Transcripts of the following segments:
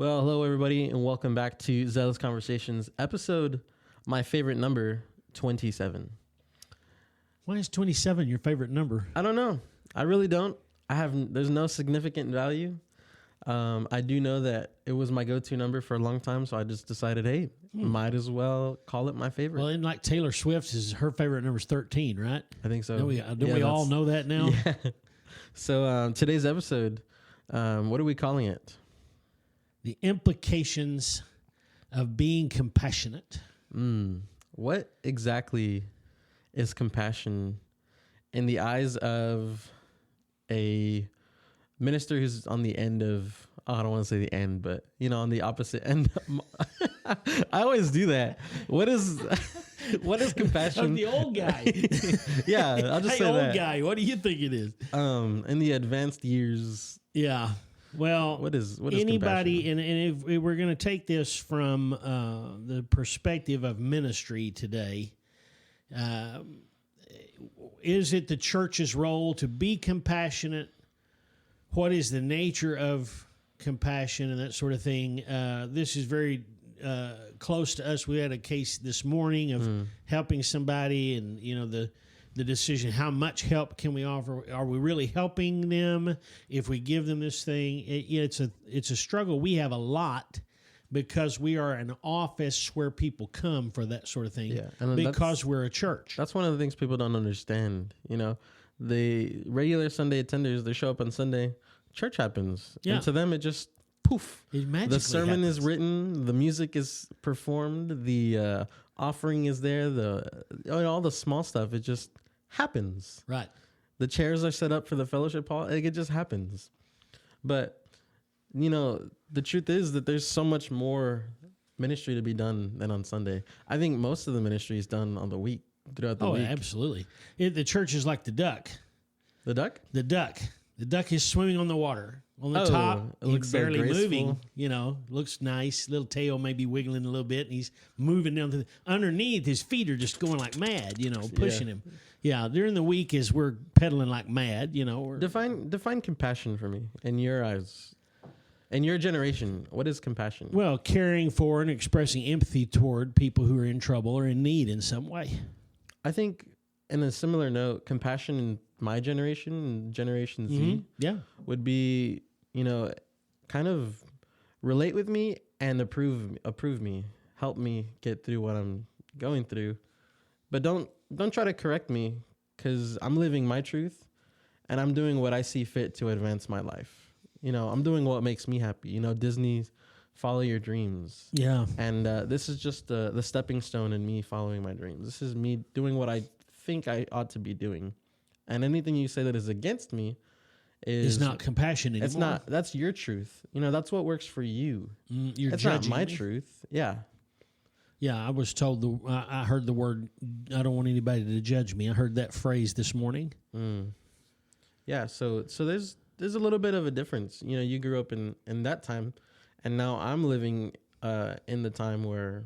Well, hello everybody, and welcome back to Zealous Conversations, episode, my favorite number, 27. Why is 27 your favorite number? I don't know. I really don't. There's no significant value. I do know that it was my go-to number for a long time, so I just decided, hey, might as well call it my favorite. Well, and like Taylor Swift's, her favorite number is 13, right? I think so. Don't we all know that now? Yeah. So today's episode, what are we calling it? The implications of being compassionate. What exactly is compassion in the eyes of a minister who's on the end of, I don't want to say the end, but, on the opposite end. I always do that. What is compassion? I'm the old guy. Yeah, I'll just say old that. guy, what do you think it is? In the advanced years. Yeah. Well, what is anybody, compassion? and if we're going to take this from the perspective of ministry today, is it the church's role to be compassionate? What is the nature of compassion and that sort of thing? This is very close to us. We had a case this morning of helping somebody, and the decision: how much help can we offer? Are we really helping them if we give them this thing? It's a struggle. We have a lot because we are an office where people come for that sort of thing. Yeah, and because we're a church. That's one of the things people don't understand. The regular Sunday attenders, they show up on Sunday, church happens. Yeah. And to them, it just poof. It magically the sermon happens. is written, the music is performed, the offering is there, all the small stuff, it just happens. Right. The chairs are set up for the fellowship hall. It just happens. But, the truth is that there's so much more ministry to be done than on Sunday. I think most of the ministry is done on the week, throughout the week. Oh, absolutely. The church is like the duck. The duck? The duck. The duck is swimming on the water. On the top, it looks he's so barely graceful. moving. Looks nice. Little tail maybe wiggling a little bit, and he's moving down. Underneath, his feet are just going like mad, pushing him. Yeah, during the week as we're pedaling like mad, Define compassion for me in your eyes. In your generation, what is compassion? Well, caring for and expressing empathy toward people who are in trouble or in need in some way. I think, in a similar note, compassion in my generation, Generation Z, would be, kind of relate with me and approve me, help me get through what I'm going through. But don't try to correct me, because I'm living my truth and I'm doing what I see fit to advance my life. I'm doing what makes me happy. Disney's follow your dreams. Yeah. And this is just the stepping stone in me following my dreams. This is me doing what I think I ought to be doing. And anything you say that is against me is not compassion anymore. It's not. That's your truth. That's what works for you. It's not my truth. Yeah. Yeah, I was told I heard the word, I don't want anybody to judge me. I heard that phrase this morning. Yeah, so there's a little bit of a difference. You grew up in that time, and now I'm living in the time where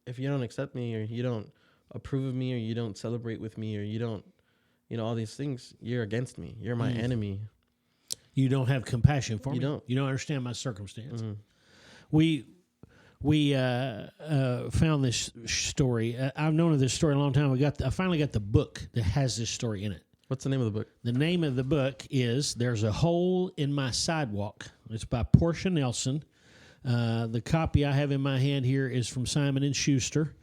if you don't accept me, or you don't approve of me, or you don't celebrate with me, or you don't, all these things, you're against me. You're my enemy. You don't have compassion for me. You don't understand my circumstance. We found this story. I've known of this story a long time. I finally got the book that has this story in it. What's the name of the book? The name of the book is There's a Hole in My Sidewalk. It's by Portia Nelson. The copy I have in my hand here is from Simon & Schuster.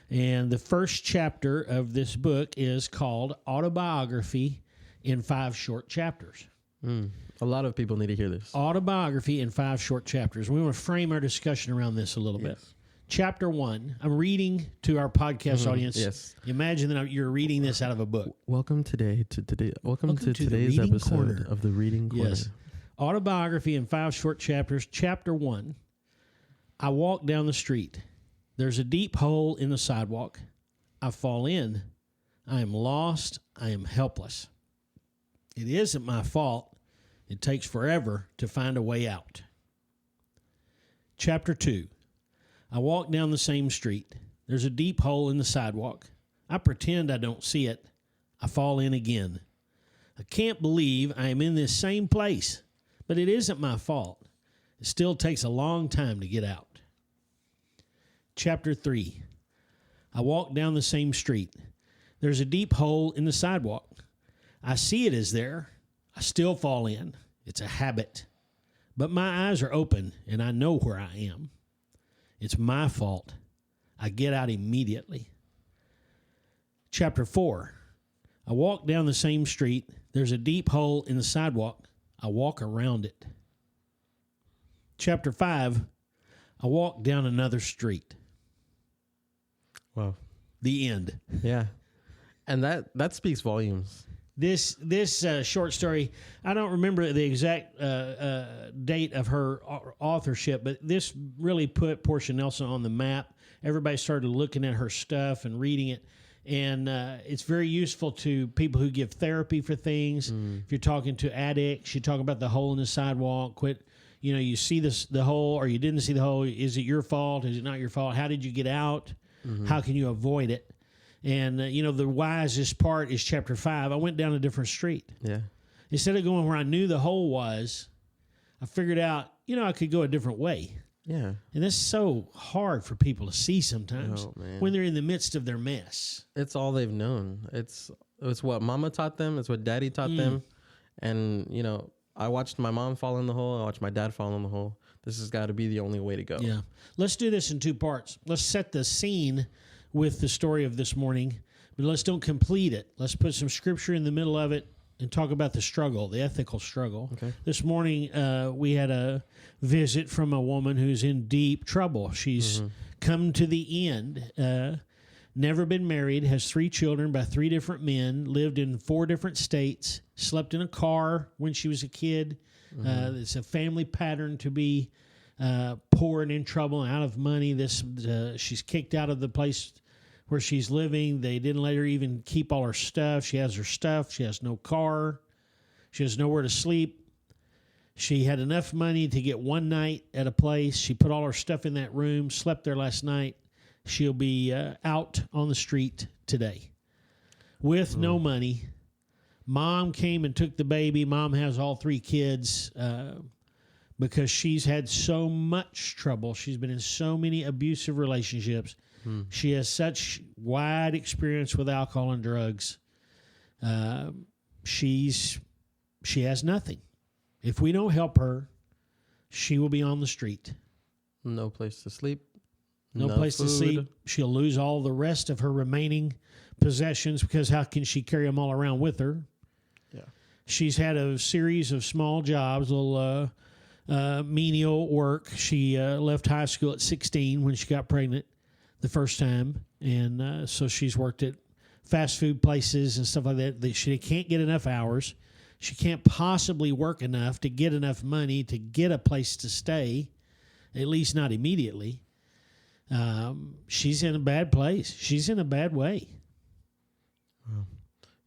And the first chapter of this book is called Autobiography in 5 Short Chapters. A lot of people need to hear this. Autobiography in 5 short chapters. We want to frame our discussion around this a little bit. Chapter 1. I'm reading to our podcast audience. Yes. Imagine that you're reading this out of a book. Welcome to today's episode of the Reading Corner. Yes. Autobiography in 5 short chapters. Chapter 1. I walk down the street. There's a deep hole in the sidewalk. I fall in. I am lost. I am helpless. It isn't my fault. It takes forever to find a way out. Chapter 2. I walk down the same street. There's a deep hole in the sidewalk. I pretend I don't see it. I fall in again. I can't believe I am in this same place, but it isn't my fault. It still takes a long time to get out. Chapter 3. I walk down the same street. There's a deep hole in the sidewalk. I see it is there. I still fall in. It's a habit. But my eyes are open, and I know where I am. It's my fault. I get out immediately. Chapter 4. I walk down the same street. There's a deep hole in the sidewalk. I walk around it. Chapter 5. I walk down another street. Wow. The end. Yeah. And that speaks volumes. This short story, I don't remember the exact date of her authorship, but this really put Portia Nelson on the map. Everybody started looking at her stuff and reading it. And it's very useful to people who give therapy for things. If you're talking to addicts, you talk about the hole in the sidewalk. Quit, you see the hole or you didn't see the hole. Is it your fault? Is it not your fault? How did you get out? How can you avoid it? And, the wisest part is chapter 5. I went down a different street. Yeah. Instead of going where I knew the hole was, I figured out, I could go a different way. Yeah. And that's so hard for people to see sometimes when they're in the midst of their mess. It's all they've known. It's what mama taught them. It's what daddy taught them. And, I watched my mom fall in the hole. I watched my dad fall in the hole. This has got to be the only way to go. Yeah. Let's do this in 2 parts. Let's set the scene with the story of this morning, but let's don't complete it. Let's put some scripture in the middle of it and talk about the struggle, the ethical struggle. Okay. This morning, we had a visit from a woman who's in deep trouble. She's come to the end, never been married, has 3 children by 3 different men, lived in 4 different states, slept in a car when she was a kid. It's a family pattern to be poor and in trouble and out of money. She's kicked out of the place where she's living. They didn't let her even keep all her stuff. She has her stuff. She has no car. She has nowhere to sleep. She had enough money to get 1 night at a place. She put all her stuff in that room, slept there last night. She'll be out on the street today with no money. Mom came and took the baby. Mom has all 3 kids because she's had so much trouble. She's been in so many abusive relationships. She has such wide experience with alcohol and drugs. She has nothing. If we don't help her, she will be on the street. No place to sleep. No place to sleep. She'll lose all the rest of her remaining possessions because how can she carry them all around with her? Yeah. She's had a series of small jobs, little menial work. She left high school at 16 when she got pregnant the first time, and so she's worked at fast food places and stuff like that. She can't get enough hours. She can't possibly work enough to get enough money to get a place to stay, at least not immediately. She's in a bad place. She's in a bad way. Wow.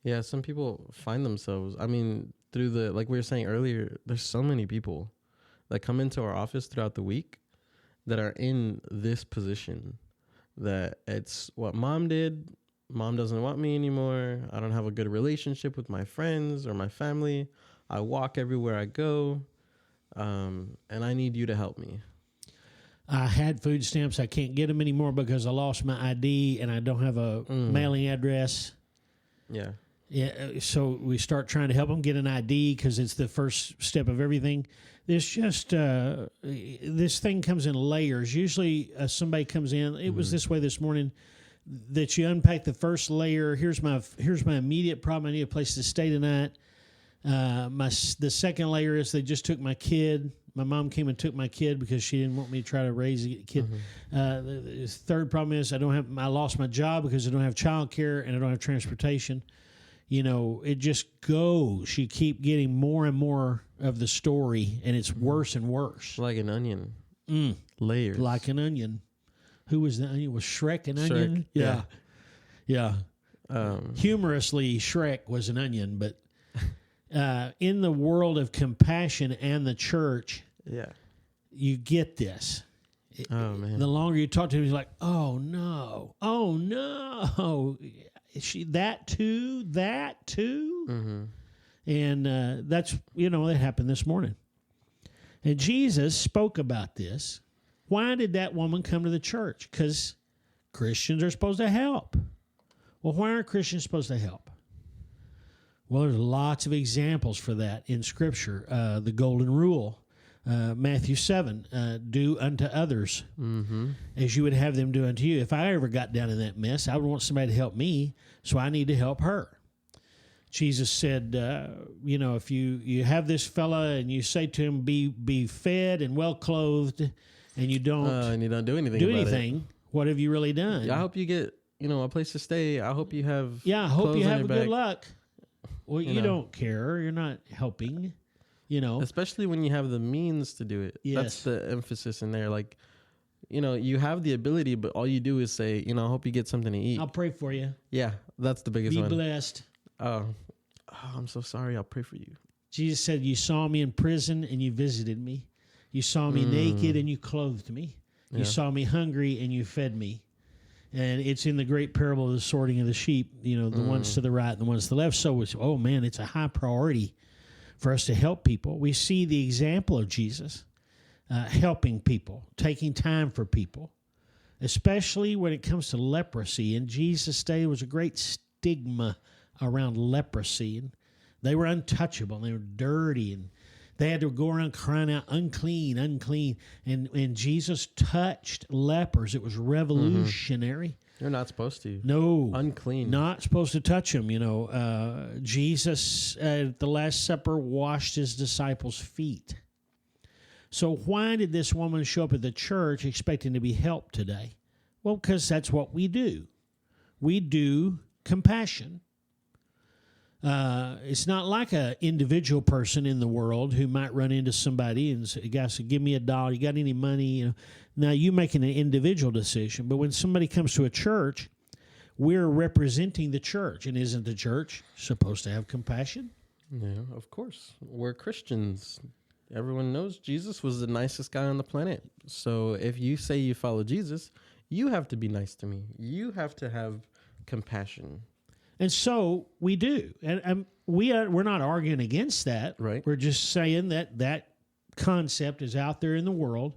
Yeah, some people find themselves, through like we were saying earlier, there's so many people that come into our office throughout the week that are in this position, that it's what mom did. Mom doesn't want me anymore. I don't have a good relationship with my friends or my family. I walk everywhere I go, and I need you to help me. I had food stamps. I can't get them anymore because I lost my ID and I don't have a mailing address. Yeah. Yeah. So we start trying to help them get an ID because it's the first step of everything. This thing comes in layers. Usually somebody comes in. It was this way this morning, that you unpack the first layer. Here's my immediate problem. I need a place to stay tonight. The second layer is they just took my kid. My mom came and took my kid because she didn't want me to try to raise a kid. The third problem is I lost my job because I don't have child care and I don't have transportation. It just goes. You keep getting more and more of the story, and it's worse and worse. Like an onion. Layers. Like an onion. Who was the onion? Was Shrek an onion? Yeah. Humorously, Shrek was an onion, but in the world of compassion and the church, you get this. Man. The longer you talk to him, he's like, oh no. That too? Mm-hmm. And that's, it happened this morning. And Jesus spoke about this. Why did that woman come to the church? Because Christians are supposed to help. Well, why aren't Christians supposed to help? Well, there's lots of examples for that in Scripture. The Golden Rule, Matthew 7, do unto others as you would have them do unto you. If I ever got down in that mess, I would want somebody to help me, so I need to help her. Jesus said, if you have this fella and you say to him, be fed and well clothed, and you don't do anything, what have you really done? I hope you get a place to stay. I hope you have I hope you have good luck. Well, you don't care. You're not helping. Especially when you have the means to do it. Yes. That's the emphasis in there. Like, you have the ability, but all you do is say, I hope you get something to eat. I'll pray for you. Yeah, that's the biggest one. Be blessed. Oh, I'm so sorry. I'll pray for you. Jesus said, you saw me in prison and you visited me. You saw me naked and you clothed me. You saw me hungry and you fed me. And it's in the great parable of the sorting of the sheep, the ones to the right and the ones to the left. So it's a high priority for us to help people. We see the example of Jesus helping people, taking time for people, especially when it comes to leprosy. In Jesus' day, there was a great stigma around leprosy. And they were untouchable. And they were dirty. And they had to go around crying out, unclean, unclean. And Jesus touched lepers. It was revolutionary. You're not supposed to. No. Unclean. Not supposed to touch them. Jesus at the Last Supper washed his disciples' feet. So why did this woman show up at the church expecting to be helped today? Well, because that's what we do. We do compassion. It's not like an individual person in the world who might run into somebody and say, "Guys, give me $1. You got any money?" Now you're making an individual decision, but when somebody comes to a church, we're representing the church, and isn't the church supposed to have compassion? Yeah, of course. We're Christians. Everyone knows Jesus was the nicest guy on the planet. So if you say you follow Jesus, you have to be nice to me. You have to have compassion. And so we do. And we're not arguing against that. Right. We're just saying that concept is out there in the world.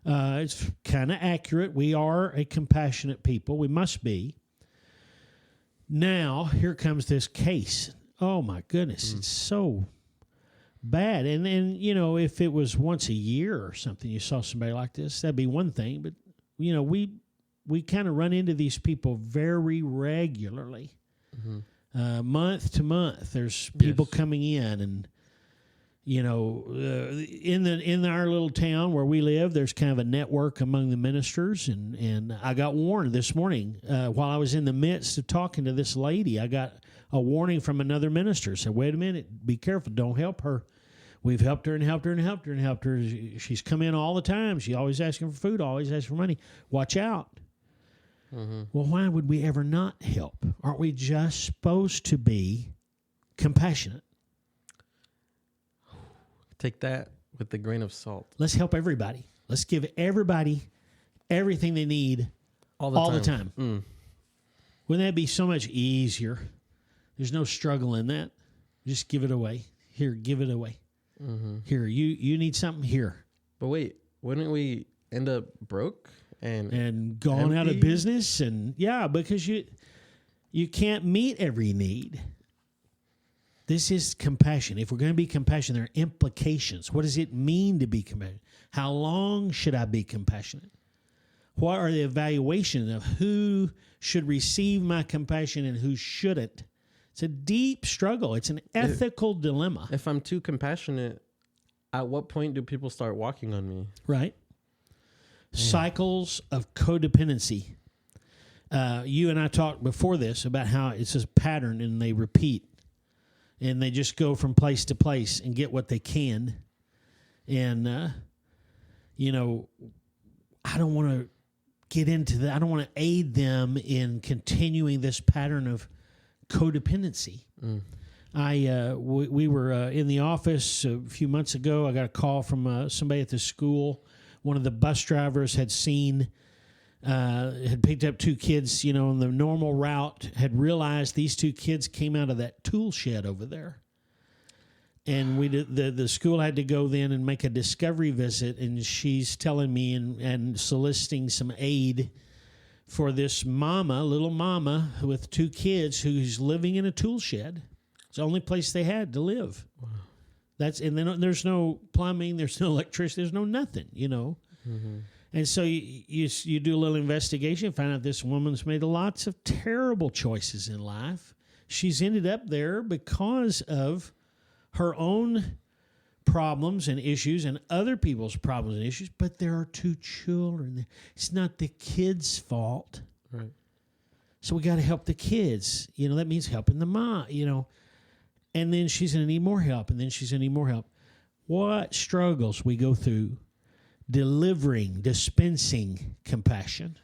It's kind of accurate. We are a compassionate people. We must be. Now, here comes this case. Oh, my goodness. It's so bad. And then, if it was once a year or something, you saw somebody like this, that'd be one thing. But, we kind of run into these people very regularly. Month to month, there's people coming in, and in our little town where we live, there's kind of a network among the ministers, and I got warned this morning while I was in the midst of talking to this lady. I got a warning from another minister. Said, "Wait a minute, be careful, don't help her. We've helped her and helped her and helped her and helped her. She's come in all the time. She's always asking for food, always asking for money. Watch out." Well, why would we ever not help? Aren't we just supposed to be compassionate? Take that with a grain of salt. Let's help everybody. Let's give everybody everything they need all the time. Wouldn't that be so much easier? There's no struggle in that. Just give it away. Here, give it away. Here, you need something? Here. But wait, wouldn't we end up broke? And gone out of business, and because you can't meet every need. This is compassion. If we're going to be compassionate, there are implications. What does it mean to be compassionate? How long should I be compassionate? What are the evaluations of who should receive my compassion and who shouldn't? It's a deep struggle. It's an ethical dilemma. If I'm too compassionate, at what point do people start walking on me? Right. Cycles of codependency. You and I talked before this about how it's a pattern and they repeat. And they just go from place to place and get what they can. And, I don't want to get into that. I don't want to aid them in continuing this pattern of codependency. We were in the office a few months ago. I got a call from somebody at the school. One of the bus drivers had picked up two kids, on the normal route, had realized these two kids came out of that tool shed over there. And the school had to go then and make a discovery visit, and she's telling me and soliciting some aid for this little mama with 2 kids who's living in a tool shed. It's the only place they had to live. Wow. And then there's no plumbing, there's no electricity, there's no nothing, Mm-hmm. And so you do a little investigation, find out this woman's made lots of terrible choices in life. She's ended up there because of her own problems and issues and other people's problems and issues, but there are 2 children. It's not the kids' fault. Right. So we got to help the kids. That means helping the mom, And then she's going to need more help, and then she's going to need more help. What struggles we go through dispensing compassion.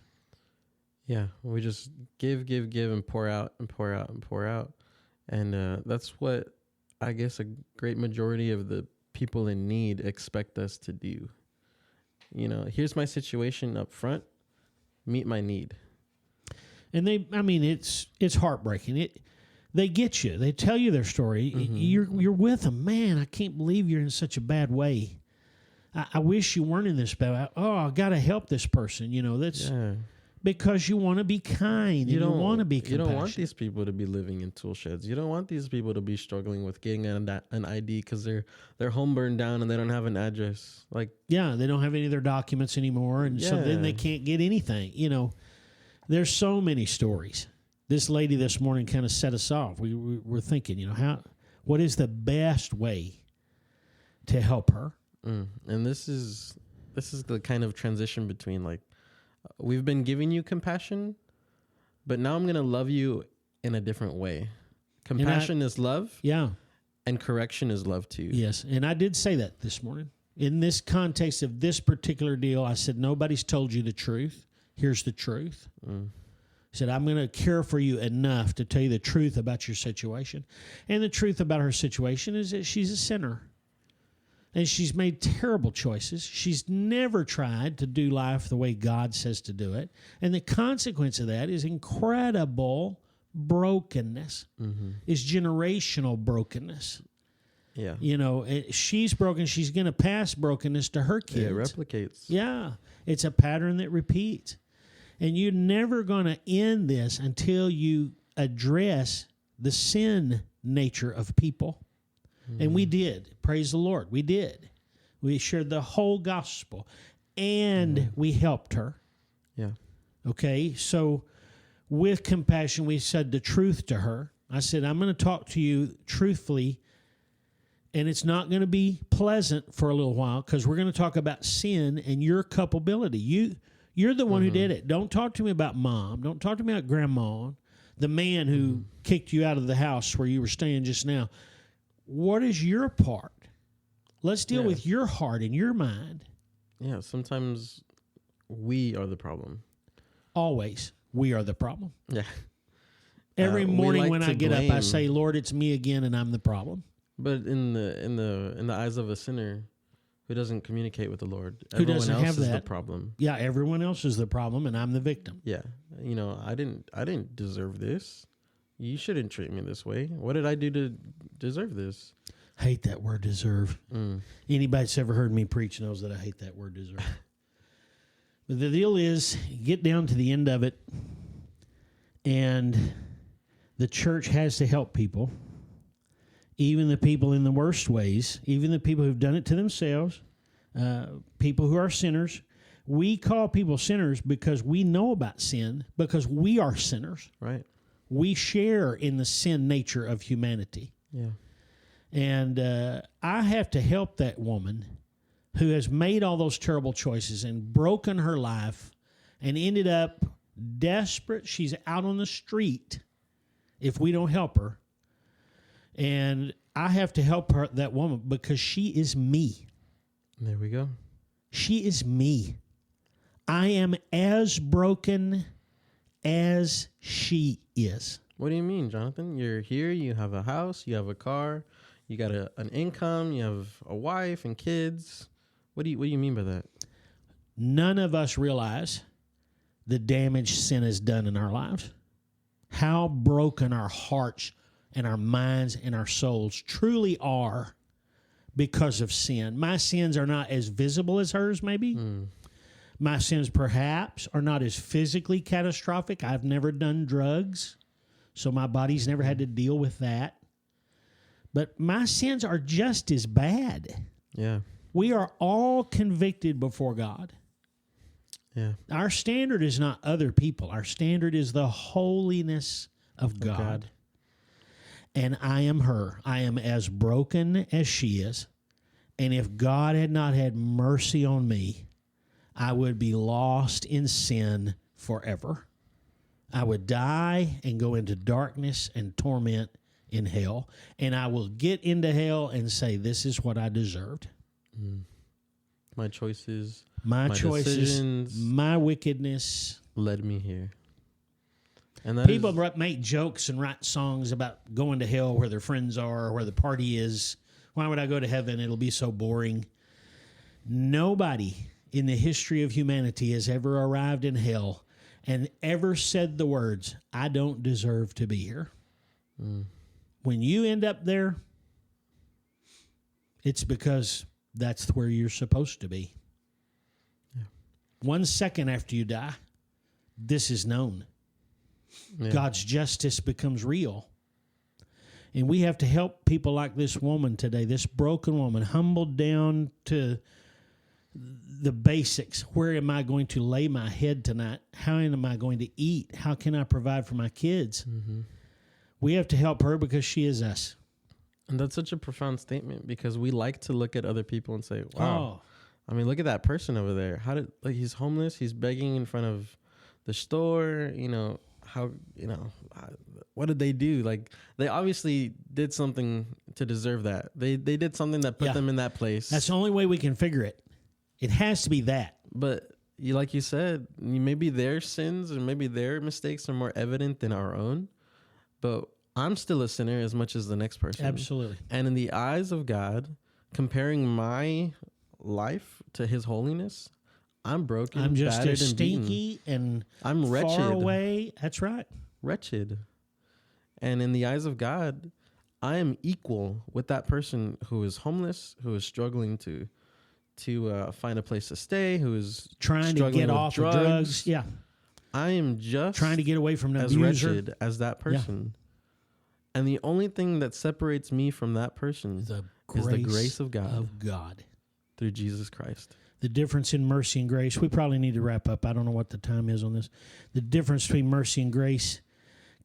Yeah, we just give, and pour out, and pour out, and pour out. And that's what I guess a great majority of the people in need expect us to do. Here's my situation up front. Meet my need. And it's heartbreaking. They get you. They tell you their story. Mm-hmm. You're with them. Man, I can't believe you're in such a bad way. I wish you weren't in this bad. I got to help this person. That's because you want to be kind. You don't want to be compassionate. You don't want these people to be living in tool sheds. You don't want these people to be struggling with getting an ID because their home burned down and they don't have an address. They don't have any of their documents anymore, and so then they can't get anything. There's so many stories. This lady this morning kind of set us off. We were thinking, what is the best way to help her? And this is the kind of transition between we've been giving you compassion, but now I'm going to love you in a different way. Compassion is love. Yeah. And correction is love too. Yes. And I did say that this morning. In this context of this particular deal, I said, nobody's told you the truth. Here's the truth. I said, I'm going to care for you enough to tell you the truth about your situation. And the truth about her situation is that she's a sinner. And she's made terrible choices. She's never tried to do life the way God says to do it. And the consequence of that is incredible brokenness. Mm-hmm. Is generational brokenness. Yeah. She's broken. She's going to pass brokenness to her kids. Yeah, it replicates. Yeah. It's a pattern that repeats. And you're never going to end this until you address the sin nature of people. And we did. Praise the Lord. We did. We shared the whole gospel. And we helped her. Yeah. Okay? So with compassion, we said the truth to her. I said, I'm going to talk to you truthfully. And it's not going to be pleasant for a little while because we're going to talk about sin and your culpability. You're the one who did it. Don't talk to me about mom. Don't talk to me about grandma, the man who kicked you out of the house where you were staying just now. What is your part? Let's deal with your heart and your mind. Yeah, sometimes we are the problem. Always, we are the problem. Yeah. Every morning when I get up, I say, Lord, it's me again, and I'm the problem. But in the eyes of a sinner who doesn't communicate with the Lord, everyone else is the problem. Yeah, everyone else is the problem, and I'm the victim. Yeah, I didn't deserve this. You shouldn't treat me this way. What did I do to deserve this? I hate that word deserve. Anybody that's ever heard me preach knows that I hate that word deserve. But the deal is, get down to the end of it, and the church has to help people, even the people in the worst ways, even the people who've done it to themselves, people who are sinners. We call people sinners because we know about sin, because we are sinners. Right. We share in the sin nature of humanity. Yeah. And I have to help that woman who has made all those terrible choices and broken her life and ended up desperate. She's out on the street if we don't help her. And I have to help her, that woman, because she is me. There we go. She is me. I am as broken as she is. What do you mean, Jonathan? You're here, you have a house, you have a car, you got an income, you have a wife and kids. What do you mean by that? None of us realize the damage sin has done in our lives. How broken our hearts and our minds and our souls truly are because of sin. My sins are not as visible as hers, maybe. My sins perhaps are not as physically catastrophic. I've never done drugs, so my body's never had to deal with that. But my sins are just as bad. Yeah. We are all convicted before God. Yeah. Our standard is not other people. Our standard is the holiness of God. And I am her. I am as broken as she is. And if God had not had mercy on me, I would be lost in sin forever. I would die and go into darkness and torment in hell. And I will get into hell and say, this is what I deserved. My choices, my choices, decisions, my wickedness led me here. And people make jokes and write songs about going to hell where their friends are, or where the party is. Why would I go to heaven? It'll be so boring. Nobody in the history of humanity has ever arrived in hell and ever said the words, I don't deserve to be here. When you end up there, it's because that's where you're supposed to be. Yeah. 1 second after you die, this is known. Yeah. God's justice becomes real. And we have to help people like this woman today, this broken woman, humbled down to the basics. Where am I going to lay my head tonight? How am I going to eat? How can I provide for my kids? We have to help her because she is us. And that's such a profound statement, because we like to look at other people and say, wow, I mean, look at that person over there. He's homeless. He's begging in front of the store. What did they do? Like, they obviously did something to deserve that. They did something that put them in that place. That's the only way we can figure it. It has to be that. But like you said, maybe their sins and maybe their mistakes are more evident than our own. But I'm still a sinner as much as the next person. Absolutely. And in the eyes of God, comparing my life to his holiness, I'm broken, I'm just battered, as stinky and I'm wretched. Far away. That's right. Wretched. And in the eyes of God, I am equal with that person who is homeless, who is struggling to find a place to stay, who is trying to get off of drugs. Yeah. I am just trying to get away from an as abuser. Wretched as that person. Yeah. And the only thing that separates me from that person is the grace of God. Through Jesus Christ. The difference in mercy and grace. We probably need to wrap up. I don't know what the time is on this. The difference between mercy and grace.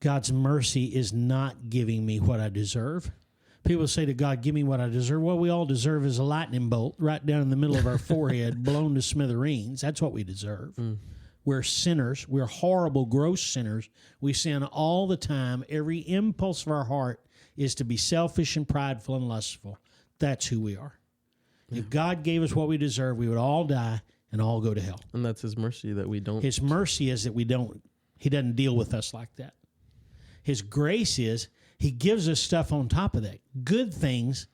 God's mercy is not giving me what I deserve. People say to God, give me what I deserve. What we all deserve is a lightning bolt right down in the middle of our forehead, blown to smithereens. That's what we deserve. We're sinners. We're horrible, gross sinners. We sin all the time. Every impulse of our heart is to be selfish and prideful and lustful. That's who we are. If God gave us what we deserve, we would all die and all go to hell. And that's his mercy that we don't. His mercy is that we don't. He doesn't deal with us like that. His grace is he gives us stuff on top of that. Good things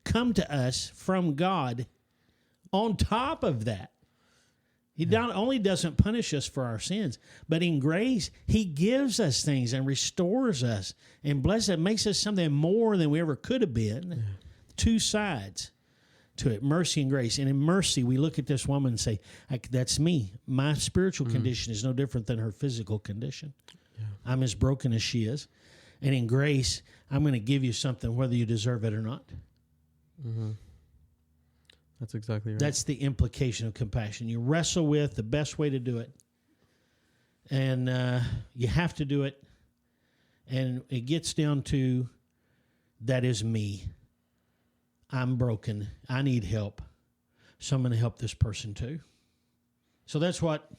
come to us from God on top of that. He not only doesn't punish us for our sins, but in grace, he gives us things and restores us and blesses us, makes us something more than we ever could have been. Yeah. Two sides to it, mercy and grace. And in mercy, we look at this woman and say, that's me. My spiritual condition is no different than her physical condition. Yeah. I'm as broken as she is. And in grace, I'm going to give you something whether you deserve it or not. Mm-hmm. That's exactly right. That's the implication of compassion. You wrestle with the best way to do it. And you have to do it. And it gets down to, that is me. I'm broken. I need help. So I'm going to help this person too. So that's what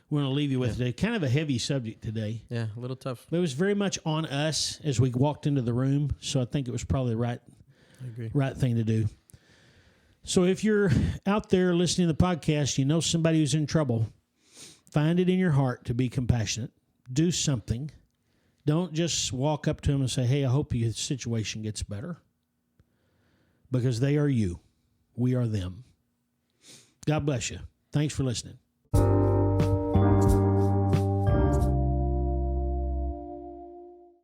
we're going to leave you with today. Kind of a heavy subject today. Yeah, a little tough. But it was very much on us as we walked into the room. So I think it was probably the right thing to do. So if you're out there listening to the podcast, you know somebody who's in trouble, find it in your heart to be compassionate. Do something. Don't just walk up to them and say, hey, I hope your situation gets better. Because they are you. We are them. God bless you. Thanks for listening.